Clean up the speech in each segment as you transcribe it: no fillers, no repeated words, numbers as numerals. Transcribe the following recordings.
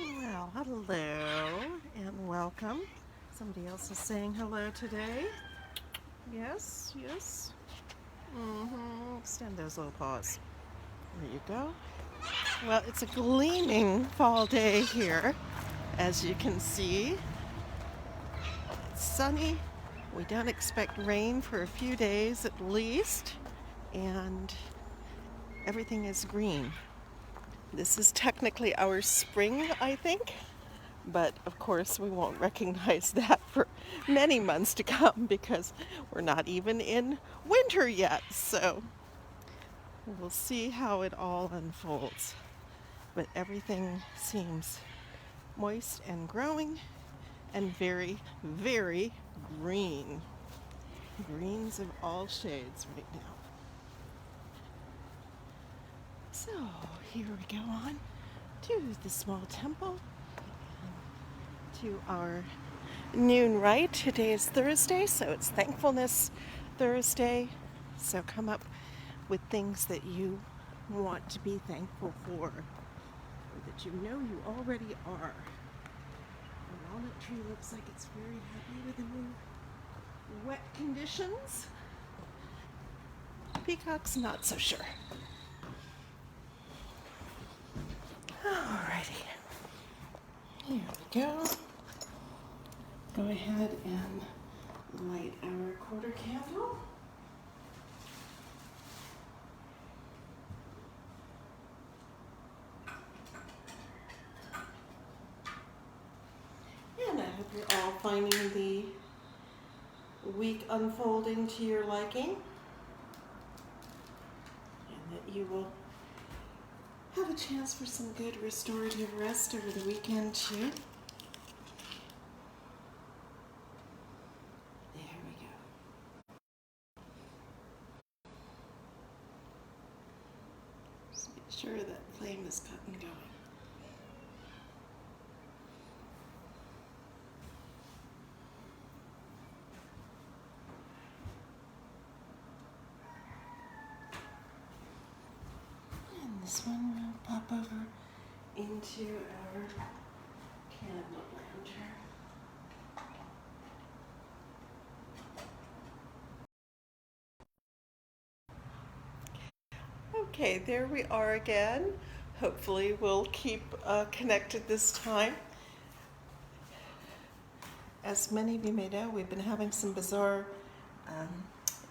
Well, hello and welcome. Somebody else is saying hello today. Yes, yes. Extend those little paws. There you go. Well, it's a gleaming fall day here, as you can see. It's sunny. We don't expect rain for a few days at least, and everything is green. This is technically our spring, I think. But of course, we won't recognize that for many months to come because we're not even in winter yet. So we'll see how it all unfolds. But everything seems moist and growing and very, very green. Greens of all shades right now. So here we go on to the small temple, to our noon rite. Today is Thursday, so it's Thankfulness Thursday. So come up with things that you want to be thankful for, or that you know you already are. The walnut tree looks like it's very happy with the new wet conditions. Peacock's not so sure. Alrighty, here we go. Go ahead and light our quarter candle. And I hope you're all finding the week unfolding to your liking, and that you will have a chance for some good restorative rest over the weekend too. There we go. Just make sure that flame is cut and going. And this one will pop over into our candle lantern. Okay, there we are again. Hopefully we'll keep connected this time. As many of you may know, we've been having some bizarre um,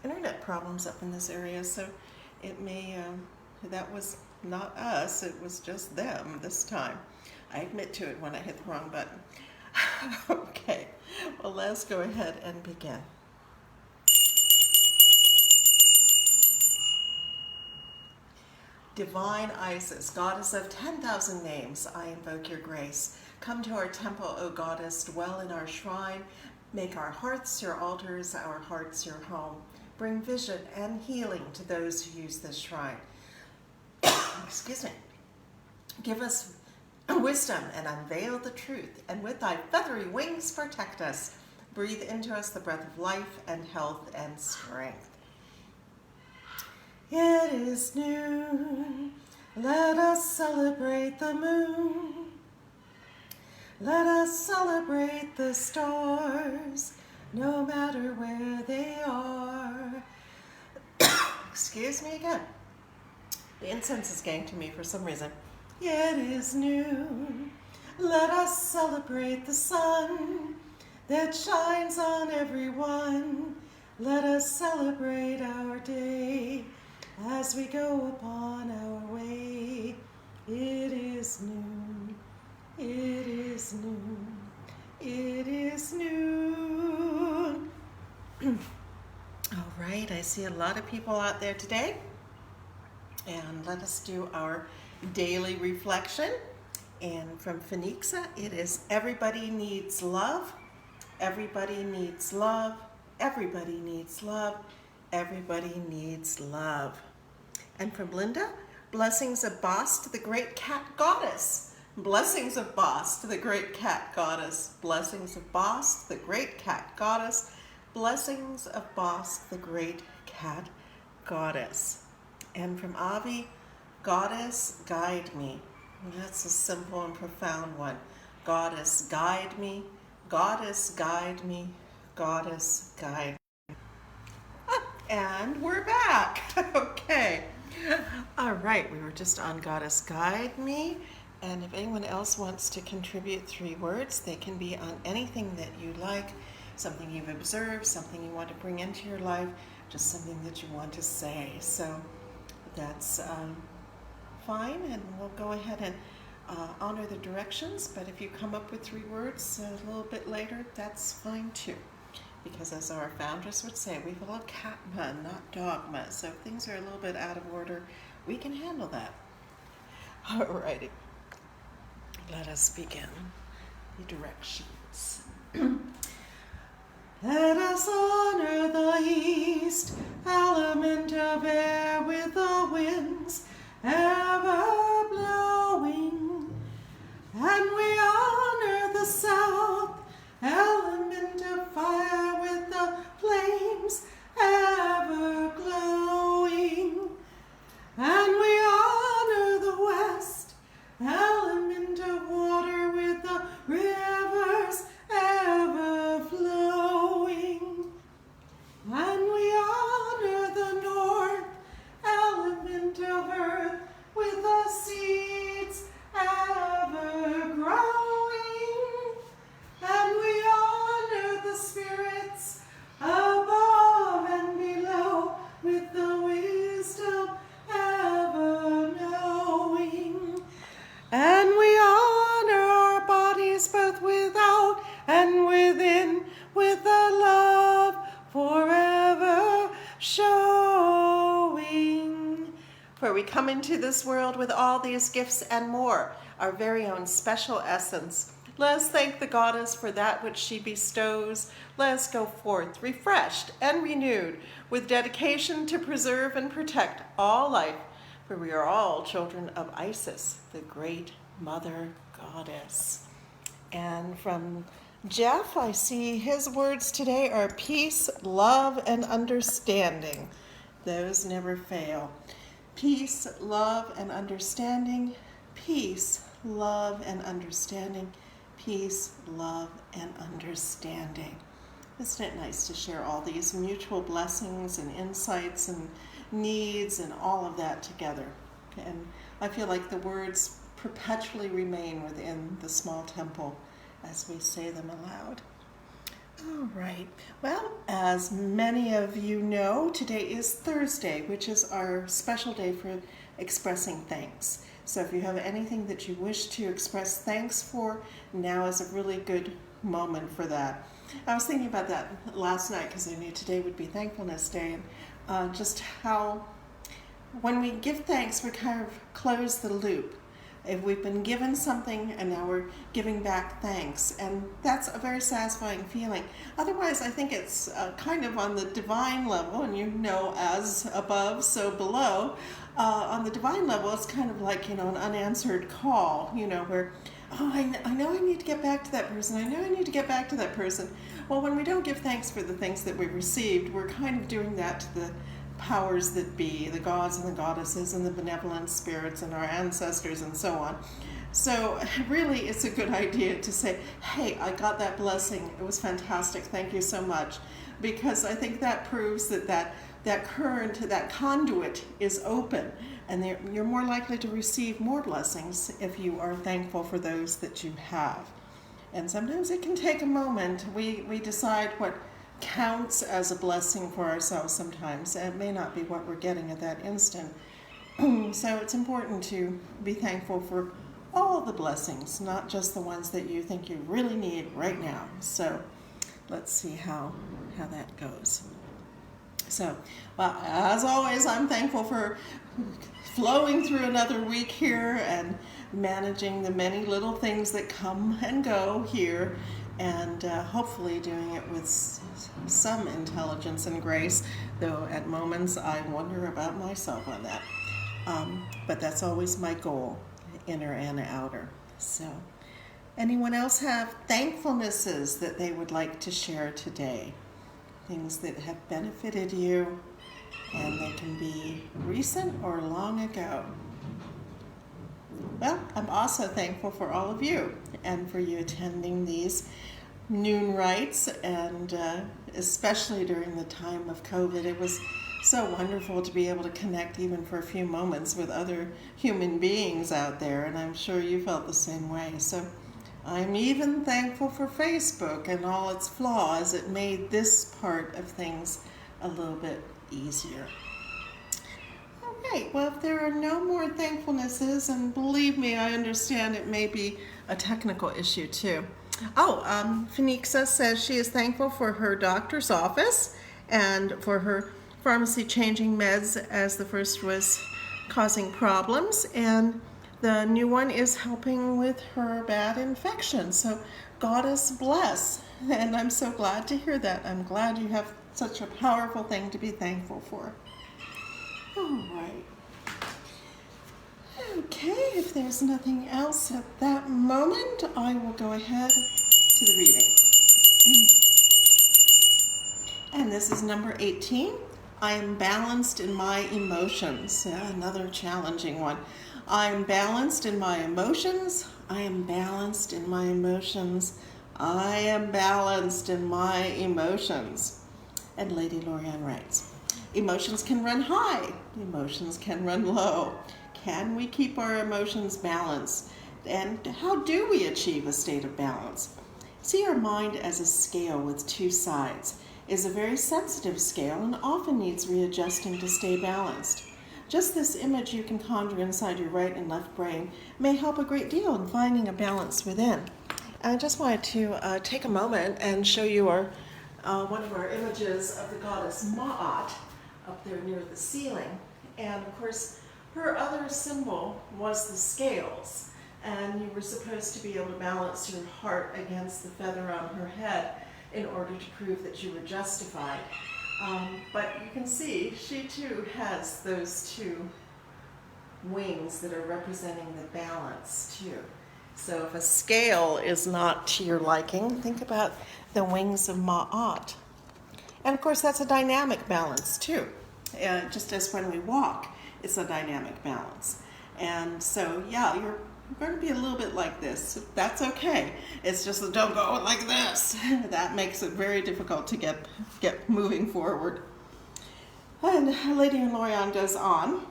internet problems up in this area, so it may, that was not us, it was just them this time. I admit to it when I hit the wrong button. Okay, well, let's go ahead and begin. Divine Isis, goddess of 10,000 names, I invoke your grace. Come to our temple, O goddess, dwell in our shrine. Make our hearts your altars, our hearts your home. Bring vision and healing to those who use this shrine. Excuse me. Give us wisdom and unveil the truth, and with thy feathery wings protect us. Breathe into us the breath of life and health and strength. It is noon, let us celebrate the moon. Let us celebrate the stars, no matter where they are. Excuse me again. The incense is getting to me for some reason. It is noon, let us celebrate the sun that shines on everyone. Let us celebrate our day as we go upon our way. It is noon, it is noon, it is noon. All right, I see a lot of people out there today. And let us do our daily reflection. And from Phoenixa, it is everybody needs love, everybody needs love, everybody needs love, everybody needs love. And from Linda, blessings of Bast, the great cat goddess. Blessings of Bast, the great cat goddess. Blessings of Bast, the great cat goddess. Blessings of Bast, the great cat goddess. And from Avi, goddess, guide me. That's a simple and profound one. Goddess, guide me. Goddess, guide me. Goddess, guide me. And we're back. Okay. All right, we were just on Goddess, guide me. And if anyone else wants to contribute 3 words, they can be on anything that you like, something you've observed, something you want to bring into your life, just something that you want to say. So that's fine, and we'll go ahead and honor the directions, but if you come up with 3 words a little bit later, that's fine too. Because as our foundress would say, we follow Katma, not dogma. So if things are a little bit out of order, we can handle that. Alrighty, let us begin the directions. Let us honor the east, element of air with the winds ever blowing. And we honor the south, element of fire with the flames ever glowing. And we honor the west, element of water with the rivers ever flowing. And we honor the north, element of earth with the seeds ever growing. And we honor the spirits above and below with the wisdom ever knowing. And we honor our bodies both without and within with the love forever showing. For we come into this world with all these gifts and more, our very own special essence. Let us thank the Goddess for that which she bestows. Let us go forth refreshed and renewed with dedication to preserve and protect all life, for we are all children of Isis, the great Mother Goddess. And from Jeff, I see his words today are peace, love, and understanding. Those never fail. Peace, love, and understanding. Peace, love, and understanding. Peace, love, and understanding. Isn't it nice to share all these mutual blessings and insights and needs and all of that together? And I feel like the words perpetually remain within the small temple as we say them aloud. All right. Well, as many of you know, today is Thursday, which is our special day for expressing thanks. So if you have anything that you wish to express thanks for, now is a really good moment for that. I was thinking about that last night because I knew today would be Thankfulness Day, and just how when we give thanks, we kind of close the loop. If we've been given something and now we're giving back thanks, and that's a very satisfying feeling. Otherwise, I think it's kind of on the divine level, and you know, as above, so below. On the divine level, it's kind of like, an unanswered call, where, I know I need to get back to that person. I know I need to get back to that person. Well, when we don't give thanks for the things that we received, we're kind of doing that to the powers that be, the gods and the goddesses and the benevolent spirits and our ancestors and so on. So really it's a good idea to say, hey, I got that blessing. It was fantastic. Thank you so much. Because I think that proves that current, that conduit is open, and you're more likely to receive more blessings if you are thankful for those that you have. And sometimes it can take a moment. We decide what counts as a blessing for ourselves sometimes, and it may not be what we're getting at that instant. So it's important to be thankful for all the blessings, not just the ones that you think you really need right now. So let's see how that goes. So, well, as always, I'm thankful for flowing through another week here and managing the many little things that come and go here, and hopefully doing it with some intelligence and grace, though at moments I wonder about myself on that. But that's always my goal, inner and outer. So, anyone else have thankfulnesses that they would like to share today? Things that have benefited you, and they can be recent or long ago. Well, I'm also thankful for all of you and for you attending these noon rites, and especially during the time of COVID. It was so wonderful to be able to connect even for a few moments with other human beings out there, and I'm sure you felt the same way. So I'm even thankful for Facebook and all its flaws. It made this part of things a little bit easier. All right, well, if there are no more thankfulnesses, and believe me, I understand it may be a technical issue too. Phoenixa says she is thankful for her doctor's office and for her pharmacy changing meds as the first was causing problems, and the new one is helping with her bad infection. So Goddess bless, and I'm so glad to hear that. I'm glad you have such a powerful thing to be thankful for. All right. Okay, if there's nothing else at that moment, I will go ahead to the reading. And this is number 18. I am balanced in my emotions. Another challenging one. I am balanced in my emotions. I am balanced in my emotions. I am balanced in my emotions. And Lady Lorianne writes, emotions can run high. Emotions can run low. Can we keep our emotions balanced? And how do we achieve a state of balance? See our mind as a scale with two sides. It is a very sensitive scale and often needs readjusting to stay balanced. Just this image you can conjure inside your right and left brain may help a great deal in finding a balance within. I just wanted to take a moment and show you one of our images of the goddess Ma'at up there near the ceiling. And of course, her other symbol was the scales, and you were supposed to be able to balance your heart against the feather on her head in order to prove that you were justified. But you can see she too has those two wings that are representing the balance too. So if a scale is not to your liking, think about the wings of Ma'at. And of course that's a dynamic balance too. Just as when we walk, it's a dynamic balance. And so, yeah, you're going to be a little bit like this. That's okay. It's just that don't go like this. That makes it very difficult to get moving forward. And Lady Lorianne goes on.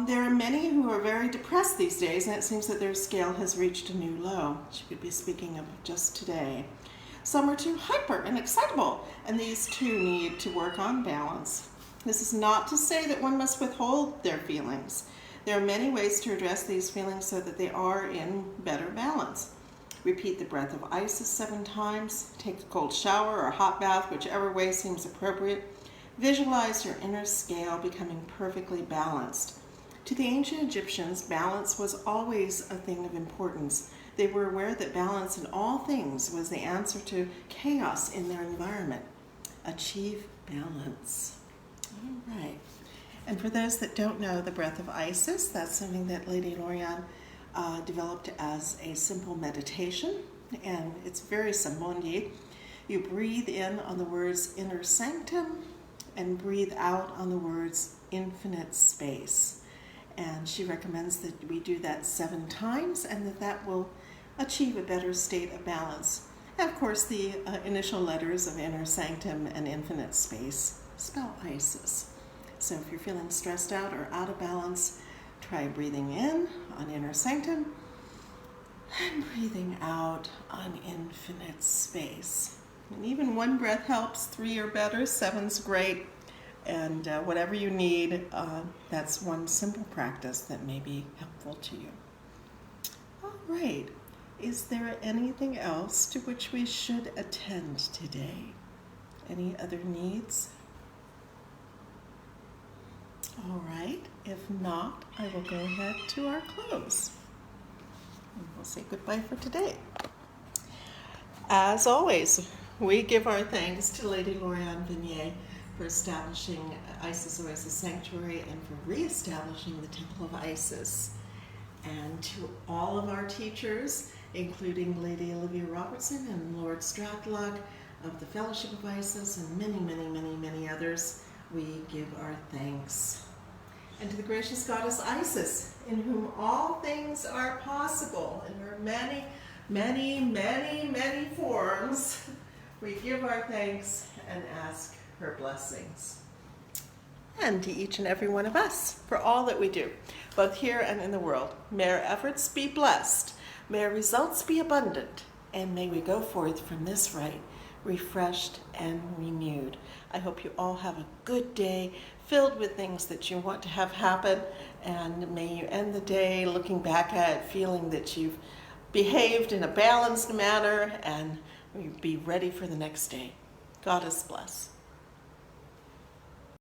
There are many who are very depressed these days, and it seems that their scale has reached a new low. She could be speaking of just today. Some are too hyper and excitable, and these too need to work on balance. This is not to say that one must withhold their feelings. There are many ways to address these feelings so that they are in better balance. Repeat the breath of Isis 7 times. Take a cold shower or a hot bath, whichever way seems appropriate. Visualize your inner scale becoming perfectly balanced. To the ancient Egyptians, balance was always a thing of importance. They were aware that balance in all things was the answer to chaos in their environment. Achieve balance. All right. And for those that don't know the breath of Isis, that's something that Lady Lorianne developed as a simple meditation, and it's very simple indeed. You breathe in on the words inner sanctum and breathe out on the words infinite space. And she recommends that we do that 7 times and that will achieve a better state of balance. And of course, the initial letters of inner sanctum and infinite space spell Isis. So if you're feeling stressed out or out of balance, try breathing in on inner sanctum and breathing out on infinite space. And even 1 breath helps, 3 are better, 7's great. And whatever you need, that's one simple practice that may be helpful to you. All right, is there anything else to which we should attend today? Any other needs? All right, if not, I will go ahead to our close. And we'll say goodbye for today. As always, we give our thanks to Lady Lorianne Venier for establishing Isis Oasis Sanctuary and for reestablishing the Temple of Isis. And to all of our teachers, including Lady Olivia Robertson and Lord Stratlock of the Fellowship of Isis and many, many, many, many others, we give our thanks. and to the gracious goddess Isis, in whom all things are possible, in her many, many, many, many forms, we give our thanks and ask her blessings. And to each and every one of us for all that we do, both here and in the world. May our efforts be blessed, may our results be abundant, and may we go forth from this rite refreshed and renewed. I hope you all have a good day filled with things that you want to have happen, and may you end the day looking back at it, feeling that you've behaved in a balanced manner, and be ready for the next day. Goddess bless.